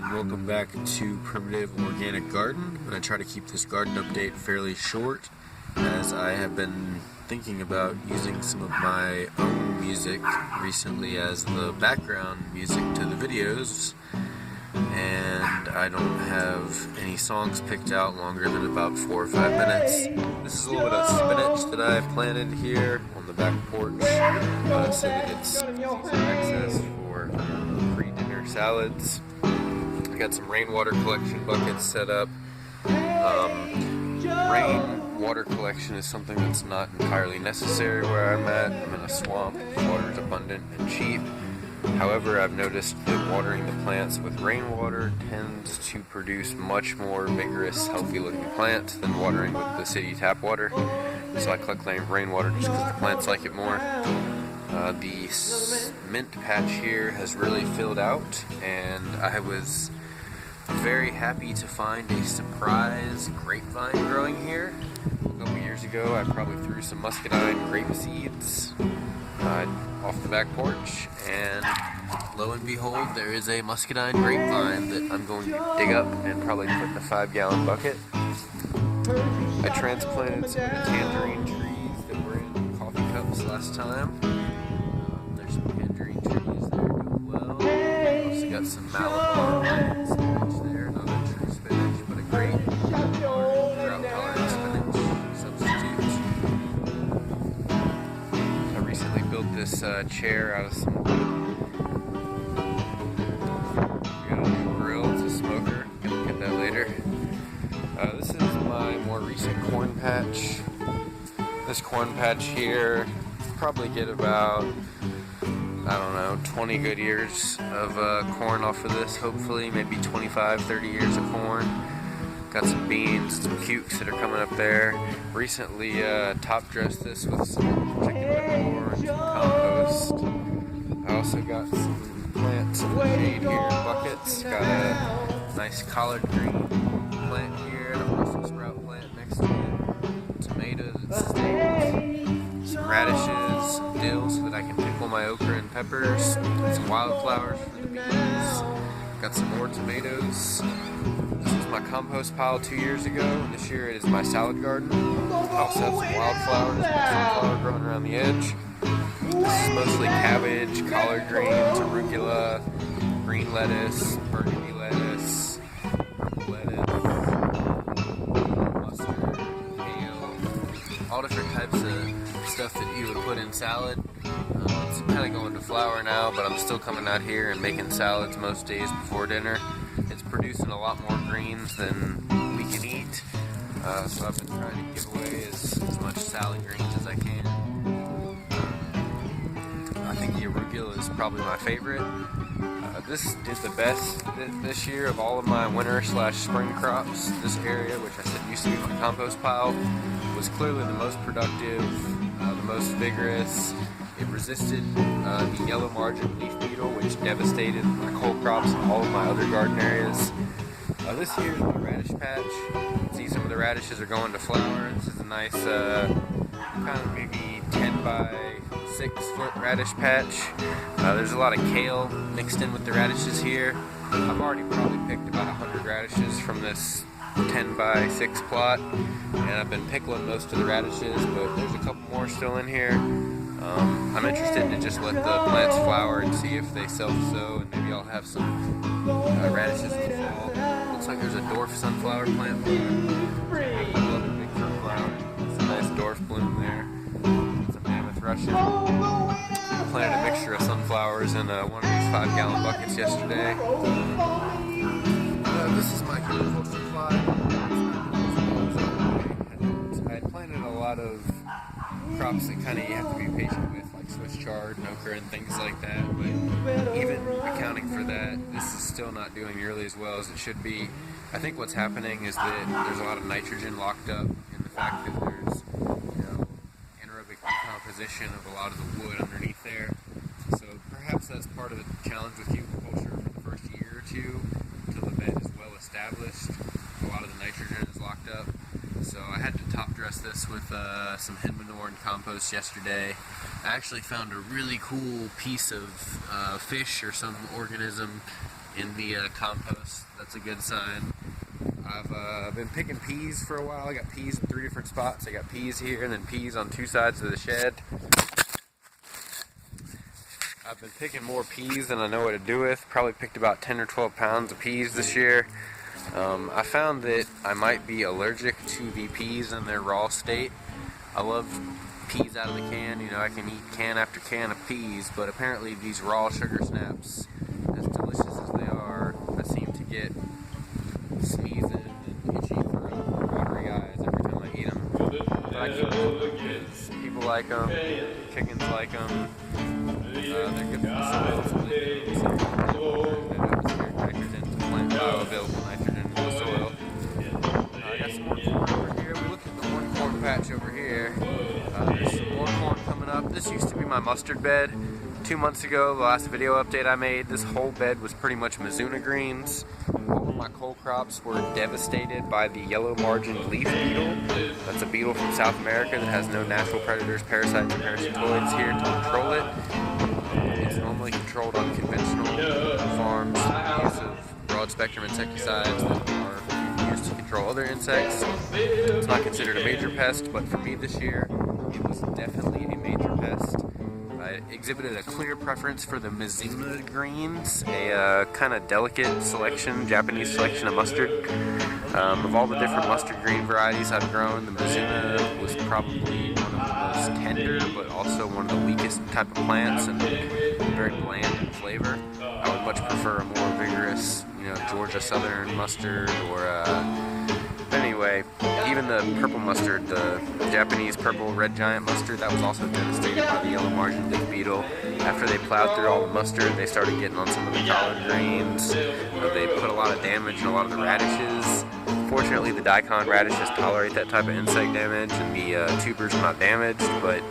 and welcome back to Primitive Organic Garden. I'm going to try to keep this garden update fairly short, as I have been thinking about using some of my own music recently as the background music to the videos, and I don't have any songs picked out longer than about 4 or 5 minutes. This is a little bit of spinach that I've planted here on the back porch so that it's easy access for pre-dinner salads. I got some rainwater collection buckets set up. Rainwater collection is something that's not entirely necessary where I'm at. I'm in a swamp. Water is abundant and cheap. However, I've noticed that watering the plants with rainwater tends to produce much more vigorous, healthy-looking plants than watering with the city tap water. So I collect rainwater just because the plants like it more. The mint patch here has really filled out, and I was very happy to find a surprise grapevine growing here. A couple years ago, I probably threw some muscadine grape seeds off the back porch, and lo and behold, there is a muscadine grapevine that I'm going to dig up and probably put in a 5-gallon bucket. I transplanted some of the tangerine trees that were in coffee cups last time. There's some tangerine trees there doing well. Also got some Malabar spinach there, not a true spinach, but a great drought-tolerant spinach substitute. I recently built this chair out of some wood. We got a new grill, it's a smoker. Gonna look at that later. This is my more recent corn patch. This corn patch here probably get about, 20 good years of corn off of this, hopefully, maybe 25, 30 years of corn. Got some beans, some cukes that are coming up there. Recently top dressed this with some chicken manure and some compost. I also got some plants in the shade here in buckets. Got a nice collard green plant here and a Brussels sprout plant next to it. Tomatoes and stems, some radishes, some dill so that I can pickle my okra and peppers, some wildflowers for the beans. Got some more tomatoes. This was my compost pile 2 years ago, and this year it is my salad garden. I also have some wildflowers, sunflower growing around the edge. This is mostly cabbage, collard greens, arugula, green lettuce, burgundy lettuce, purple lettuce, mustard, kale, all different types of stuff that you would put in salad. It's kind of going to flower now, but I'm still coming out here and making salads most days before dinner. It's producing a lot more greens than we can eat, so I've been trying to give away as much salad greens as I can. I think the arugula is probably my favorite. This did the best this year of all of my winter/spring crops. This area, which I said used to be my compost pile, was clearly the most productive, the most vigorous. It resisted the Yellow Margined Leaf Beetle, which devastated my cole crops and all of my other garden areas. This here is my radish patch. You can see some of the radishes are going to flower. This is a nice kind of maybe 10 by 6 foot radish patch. There's a lot of kale mixed in with the radishes here. I've already probably picked about 100 radishes from this 10 by 6 plot, and I've been pickling most of the radishes, but there's a couple more still in here. I'm interested to just let the plants flower and see if they self-sow, and maybe I'll have some radishes in the fall. Looks like there's a dwarf sunflower plant blooming. I love a big sunflower. It's a nice dwarf bloom there. Some mammoth rushes. I planted a mixture of sunflowers in one of these 5-gallon buckets yesterday. This is my horticulture plot. I had planted a lot of crops that kind of you have to be patient with, like Swiss chard and okra and things like that, but even accounting for that, this is still not doing nearly as well as it should be. I think what's happening is that there's a lot of nitrogen locked up in the fact that there's anaerobic decomposition of a lot of the wood underneath there. So perhaps that's part of the challenge with humiculture for the first year or two until the bed is well established. A lot of the nitrogen is locked up. So I had to top dress this with some hen manure and compost yesterday. I actually found a really cool piece of fish or some organism in the compost. That's a good sign. I've been picking peas for a while. I got peas in 3 different spots. I got peas here and then peas on 2 sides of the shed. I've been picking more peas than I know what to do with. Probably picked about 10 or 12 pounds of peas this year. I found that I might be allergic to the peas in their raw state. I love peas out of the can. You know, I can eat can after can of peas, but apparently these raw sugar snaps, as delicious as they are, I seem to get sneezing and itchy throat, watery eyes every time I eat them. But I keep them because people like them, chickens like them. They're good for the soil, so they do atmospheric nitrogen to plant bioavailable nitrogen in the soil. I got some more corn over here. We looked at the one corn patch over here. There's some more corn coming up. This used to be my mustard bed. 2 months ago, the last video update I made, this whole bed was pretty much Mizuna greens. All of my cole crops were devastated by the Yellow Margined Leaf Beetle. That's a beetle from South America that has no natural predators, parasites, or parasitoids here to control it. It's normally controlled on conventional farms through the use of broad-spectrum insecticides that are used to control other insects. It's not considered a major pest, but for me this year, it was definitely a major pest. I exhibited a clear preference for the Mizuna greens, a kind of delicate selection, Japanese selection of mustard. Of all the different mustard green varieties I've grown, the Mizuna was probably one of the most tender, but also one of the weakest type of plants, and very bland in flavor. I would much prefer a more vigorous, Georgia Southern mustard, or anyway, even the purple mustard, the Japanese purple red giant mustard, that was also devastated by the Yellow Margined Leaf Beetle. After they plowed through all the mustard, they started getting on some of the collard greens. They put a lot of damage in a lot of the radishes. Fortunately, the daikon radishes tolerate that type of insect damage, and the tubers are not damaged, but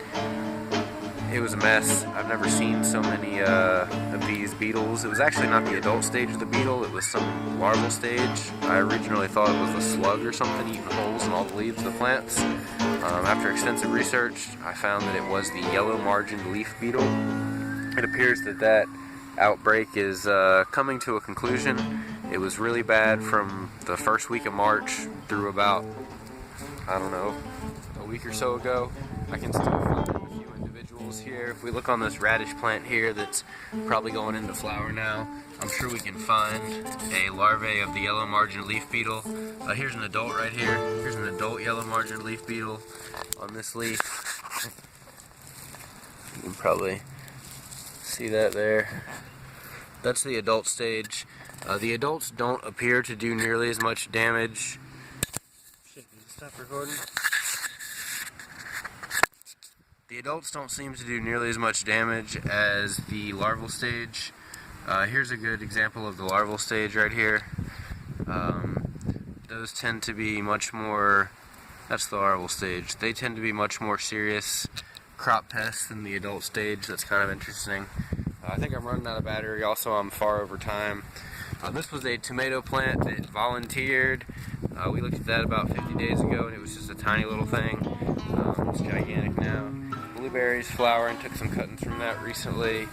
it was a mess. I've never seen so many of these beetles. It was actually not the adult stage of the beetle, it was some larval stage. I originally thought it was a slug or something eating holes in all the leaves of the plants. After extensive research, I found that it was the Yellow Margined Leaf Beetle. It appears that outbreak is coming to a conclusion. It was really bad from the first week of March through about, I don't know, a week or so ago. I can still find a few individuals here. If we look on this radish plant here that's probably going into flower now, I'm sure we can find a larvae of the Yellow Margined Leaf Beetle. Here's an adult right here. Here's an adult Yellow Margined Leaf Beetle on this leaf. You can probably see that there. That's the adult stage. The adults don't appear to do nearly as much damage. Shit, did you stop recording? The adults don't seem to do nearly as much damage as the larval stage. Here's a good example of the larval stage right here. Those tend to be much more, that's the larval stage. They tend to be much more serious crop pests than the adult stage. That's kind of interesting. I think I'm running out of battery. Also, I'm far over time. This was a tomato plant that volunteered. We looked at that about 50 days ago, and it was just a tiny little thing. It's gigantic now. Blueberries flowering, took some cuttings from that recently.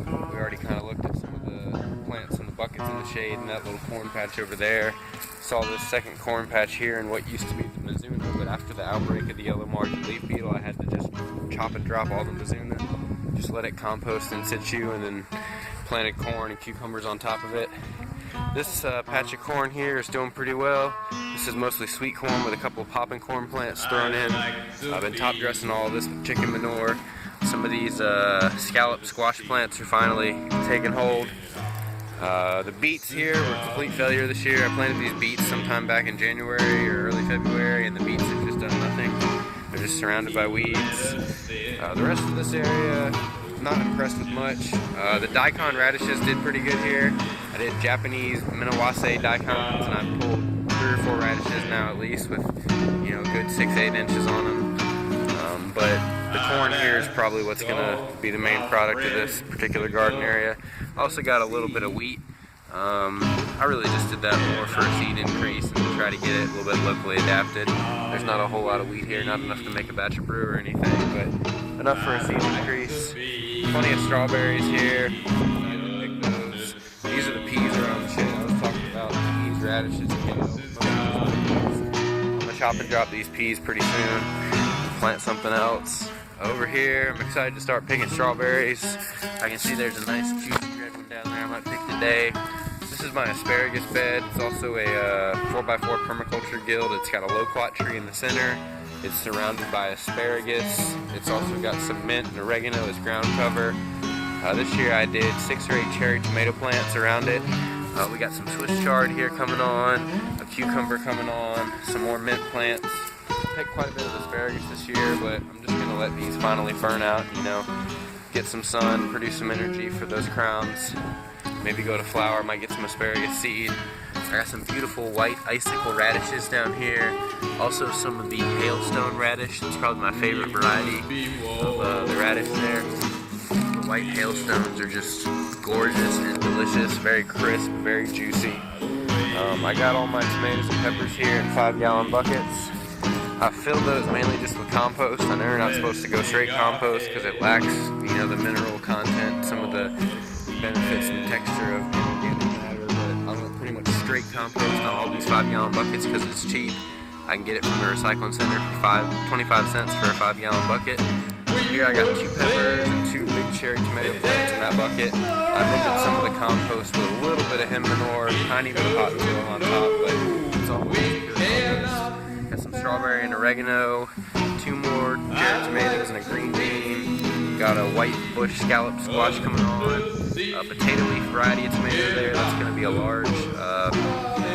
We already kind of looked at some of the plants in the buckets in the shade, and that little corn patch over there. Saw this second corn patch here in what used to be the Mizuna, but after the outbreak of the Yellow Margined Leaf Beetle, I had to just chop and drop all the Mizuna. Just let it compost in situ, and then planted corn and cucumbers on top of it. This patch of corn here is doing pretty well. This is mostly sweet corn with a couple of popping corn plants thrown in. I've been top dressing all of this with chicken manure. Some of these scallop squash plants are finally taking hold. The beets here were a complete failure this year. I planted these beets sometime back in January or early February, and the beets have just done nothing. They're just surrounded by weeds. The rest of this area, not impressed with much. The daikon radishes did pretty good here. I did Japanese Minawase daikons, and I've pulled 3 or 4 radishes now at least with, good 6-8 inches on them. But the corn here is probably what's going to be the main product of this particular garden area. I also got a little bit of wheat. I really just did that more for a seed increase and to try to get it a little bit locally adapted. There's not a whole lot of wheat here, not enough to make a batch of brew or anything, but enough for a seed increase. Plenty of strawberries here. Pick those. radishes and kale. I'm gonna chop and drop these peas pretty soon. Plant something else. Over here, I'm excited to start picking strawberries. I can see there's a nice juicy red one down there I might pick today. This is my asparagus bed. It's also a 4x4 permaculture guild. It's got a loquat tree in the center. It's surrounded by asparagus. It's also got some mint and oregano as ground cover. This year I did 6 or 8 cherry tomato plants around it. We got some Swiss chard here coming on, a cucumber coming on, some more mint plants. I picked quite a bit of asparagus this year, but I'm just going to let these finally burn out, you know, get some sun, produce some energy for those crowns. Maybe go to flower, might get some asparagus seed. I got some beautiful white icicle radishes down here. Also some of the hailstone radish. It's probably my favorite variety of the radish there. The white hailstones are just gorgeous and delicious, very crisp, very juicy. I got all my tomatoes and peppers here in 5-gallon buckets. I filled those mainly just with compost. I know you're not supposed to go straight compost because it lacks, you know, the mineral content, some of the benefits and texture of organic matter, but I went pretty much straight compost on all these 5-gallon buckets because it's cheap. I can get it from the recycling center for 25 cents for a 5-gallon bucket. Here I got 2 peppers and 2 big cherry tomato plants in that bucket. I mixed some of the compost with a little bit of hemp manure, tiny bit of hot soil on top, but it's all pure compost. Got some strawberry and oregano, 2 more cherry tomatoes and a green bean. Got a white bush scallop squash coming on, a potato leaf variety of tomato there. That's going to be a large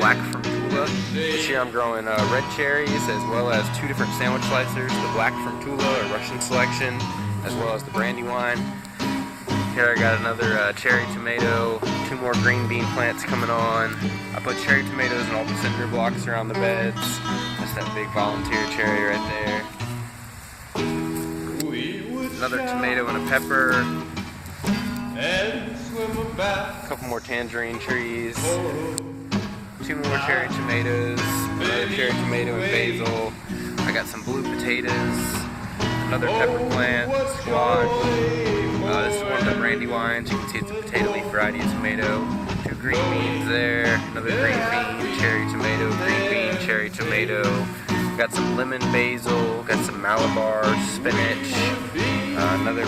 black from Tula. This year I'm growing red cherries as well as 2 different sandwich slicers, the black from Tula, a Russian selection, as well as the Brandywine. Here I got another cherry tomato, 2 more green bean plants coming on. I put cherry tomatoes in all the cinder blocks around the beds. That's that big volunteer cherry right there. Another tomato and a pepper. A couple more tangerine trees. 2 more cherry tomatoes. Another cherry tomato and basil. I got some blue potatoes. Another pepper plant, squash. This is one of the Brandywines. You can see it's a potato leaf variety of tomato. 2 green beans there. Another green bean, cherry tomato, green bean, cherry tomato. Got some lemon basil. Got some Malabar spinach. Another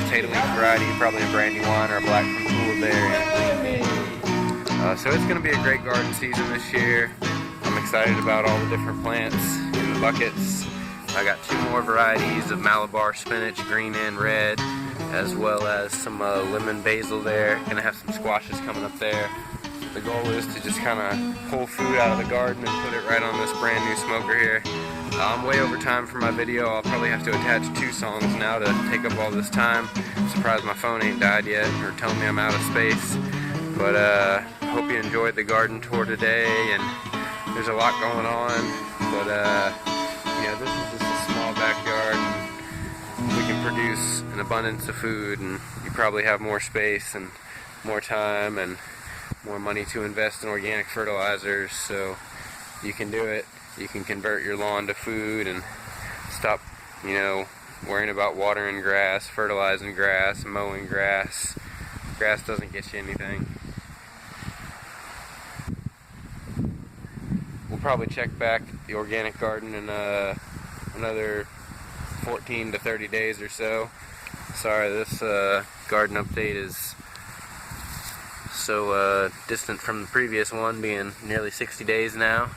potato leaf variety, probably a Brandywine or a black from Tula there, and green bean. So it's going to be a great garden season this year. I'm excited about all the different plants in the buckets. I got 2 more varieties of Malabar spinach, green and red, as well as some lemon basil there. Gonna have some squashes coming up there. The goal is to just kind of pull food out of the garden and put it right on this brand new smoker here. I'm way over time for my video. I'll probably have to attach 2 songs now to take up all this time. I'm surprised my phone ain't died yet or telling me I'm out of space. But I hope you enjoyed the garden tour today, and there's a lot going on. But you know, this is just a small backyard, and we can produce an abundance of food, and you probably have more space and more time and more money to invest in organic fertilizers, so you can do it. You can convert your lawn to food and stop, you know, worrying about watering grass, fertilizing grass, mowing grass. Grass doesn't get you anything. We'll probably check back the organic garden in another 14 to 30 days or so. Sorry, this garden update is so distant from the previous one, being nearly 60 days now.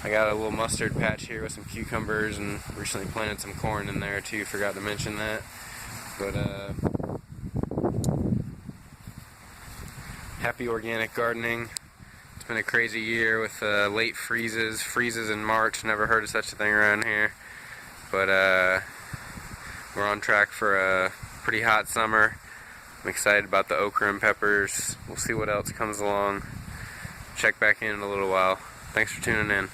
I got a little mustard patch here with some cucumbers, and recently planted some corn in there too, forgot to mention that. But happy organic gardening. It's been a crazy year with late freezes in March. Never heard of such a thing around here. But we're on track for a pretty hot summer. I'm excited about the okra and peppers. We'll see what else comes along. Check back in a little while. Thanks for tuning in.